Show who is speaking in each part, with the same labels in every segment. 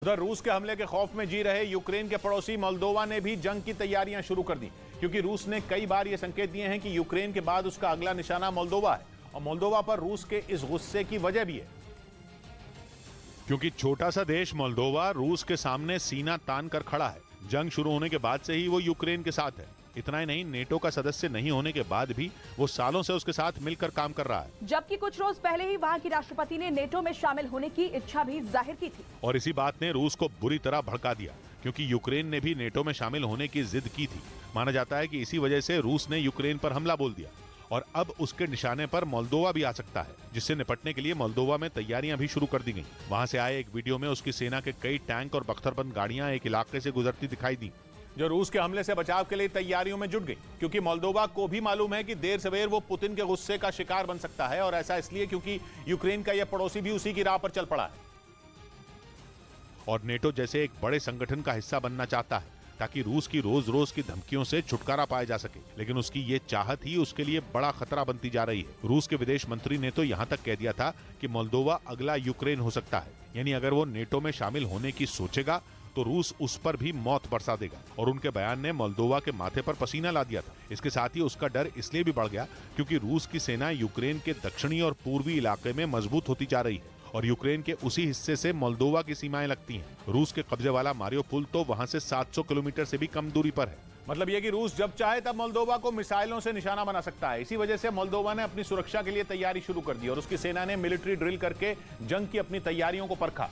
Speaker 1: उधर रूस के हमले के खौफ में जी रहे यूक्रेन के पड़ोसी मोल्दोवा ने भी जंग की तैयारियां शुरू कर दी, क्योंकि रूस ने कई बार यह संकेत दिए हैं कि यूक्रेन के बाद उसका अगला निशाना मोल्दोवा है और मोल्दोवा पर रूस के इस गुस्से की वजह भी है, क्योंकि छोटा सा देश मोल्दोवा रूस के सामने सीना तान कर खड़ा है। जंग शुरू होने के बाद से ही वो यूक्रेन के साथ है। इतना ही नहीं, नेटो का सदस्य नहीं होने के बाद भी वो सालों से उसके साथ मिलकर काम कर रहा है।
Speaker 2: जबकि कुछ रोज पहले ही वहां की राष्ट्रपति ने नेटो में शामिल होने की इच्छा भी जाहिर की थी।
Speaker 1: और इसी बात ने रूस को बुरी तरह भड़का दिया, क्योंकि यूक्रेन ने भी नेटो में शामिल होने की जिद की थी। माना जाता है कि इसी वजह से रूस ने यूक्रेन पर हमला बोल दिया और अब उसके निशाने पर मोल्दोवा भी आ सकता है, जिससे निपटने के लिए मोल्दोवा में तैयारियां भी शुरू कर दी गई। वहां से आए एक वीडियो में उसकी सेना के कई टैंक और बख्तरबंद गाड़ियां एक इलाके से गुजरती दिखाई दी, जो रूस के हमले से बचाव के लिए तैयारियों में जुट गई, क्योंकि मोल्दोवा को भी मालूम है कि देर सवेर वो पुतिन के गुस्से का शिकार बन सकता है। और ऐसा इसलिए क्योंकि यूक्रेन का यह पड़ोसी भी उसी की राह पर चल पड़ा है और नेटो जैसे एक बड़े संगठन का हिस्सा बनना चाहता है, ताकि रूस की रोज रोज की धमकियों से छुटकारा पाया जा सके। लेकिन उसकी ये चाहत ही उसके लिए बड़ा खतरा बनती जा रही है। रूस के विदेश मंत्री ने तो यहाँ तक कह दिया था कि मोल्दोवा अगला यूक्रेन हो सकता है, यानी अगर वो नेटो में शामिल होने की सोचेगा तो रूस उस पर भी मौत बरसा देगा। और उनके बयान ने मोल्दोवा के माथे पर पसीना ला दिया था। इसके साथ ही उसका डर इसलिए भी बढ़ गया क्योंकि रूस की सेना यूक्रेन के दक्षिणी और पूर्वी इलाके में मजबूत होती जा रही है और यूक्रेन के उसी हिस्से से मोल्दोवा की सीमाएं लगती हैं। रूस के कब्जे वाला मारियोपोल तो वहां से 700 किलोमीटर से भी कम दूरी पर है। मतलब यह कि रूस जब चाहे तब मोल्दोवा को मिसाइलों से निशाना बना सकता है। इसी वजह से मोल्दोवा ने अपनी सुरक्षा के लिए तैयारी शुरू कर दी और उसकी सेना ने मिलिट्री ड्रिल करके जंग की अपनी तैयारियों को परखा।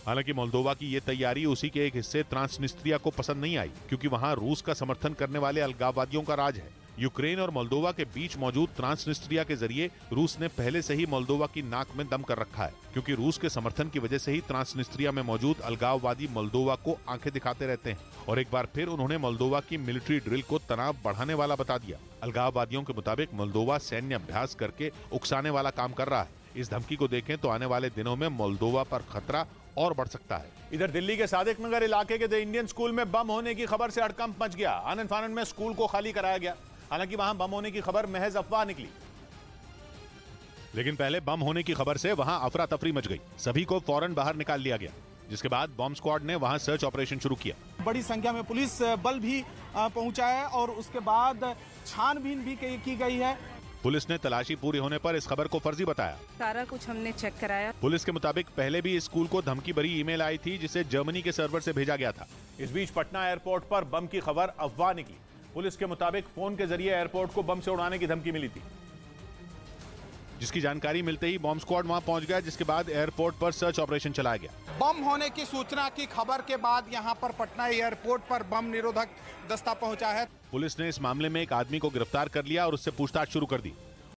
Speaker 1: हालांकि मोल्दोवा की यह तैयारी उसी के एक हिस्से ट्रांसनिस्ट्रिया को पसंद नहीं आई, क्योंकि वहां रूस का समर्थन करने वाले अलगाववादियों का राज है। यूक्रेन और मोल्दोवा के बीच मौजूद ट्रांसनिस्ट्रिया के जरिए रूस ने पहले से ही मोल्दोवा की नाक में दम कर रखा है, क्योंकि रूस के समर्थन की वजह से ही ट्रांसनिस्ट्रिया में मौजूद अलगाववादी मोल्दोवा को आंखें दिखाते रहते हैं। और एक बार फिर उन्होंने मोल्दोवा की मिलिट्री ड्रिल को तनाव बढ़ाने वाला बता दिया। अलगाववादियों के मुताबिक मोल्दोवा सैन्य अभ्यास करके उकसाने वाला काम कर रहा है। इस धमकी को देखें तो आने वाले दिनों में मोल्दोवा पर खतरा और बढ़ सकता है। इधर दिल्ली के सादिक नगर इलाके के द इंडियन स्कूल में बम होने की खबर से हड़कंप मच गया। आनन फानन में स्कूल को खाली कराया गया। हालांकि वहां बम होने की खबर महज अफवाह निकली, लेकिन पहले बम होने की खबर से वहां अफरा तफरी मच गई। सभी को फौरन बाहर निकाल लिया गया, जिसके बाद बॉम्ब स्क्वाड ने वहां सर्च ऑपरेशन शुरू किया।
Speaker 3: बड़ी संख्या में पुलिस बल भी पहुंचा है और उसके बाद छानबीन भी की गई है।
Speaker 1: पुलिस ने तलाशी पूरी होने पर इस खबर को फर्जी बताया।
Speaker 4: सारा कुछ हमने चेक कराया।
Speaker 1: पुलिस के मुताबिक पहले भी इस स्कूल को धमकी भरी ईमेल आई थी, जिसे जर्मनी के सर्वर से भेजा गया था। इस बीच पटना एयरपोर्ट पर बम की खबर अफवाह निकली। पुलिस के मुताबिक फोन के जरिए एयरपोर्ट को बम से उड़ाने की धमकी मिली थी, जिसकी जानकारी मिलते ही बॉम्ब स्क्वाड वहां पहुंच गया, जिसके बाद एयरपोर्ट पर सर्च ऑपरेशन चलाया गया।
Speaker 3: बम होने की सूचना की खबर के बाद यहां पर पटना एयरपोर्ट पर बम निरोधक दस्ता पहुंचा है।
Speaker 1: पुलिस ने इस मामले में एक आदमी को गिरफ्तार कर लिया और उससे पूछताछ शुरू कर दी।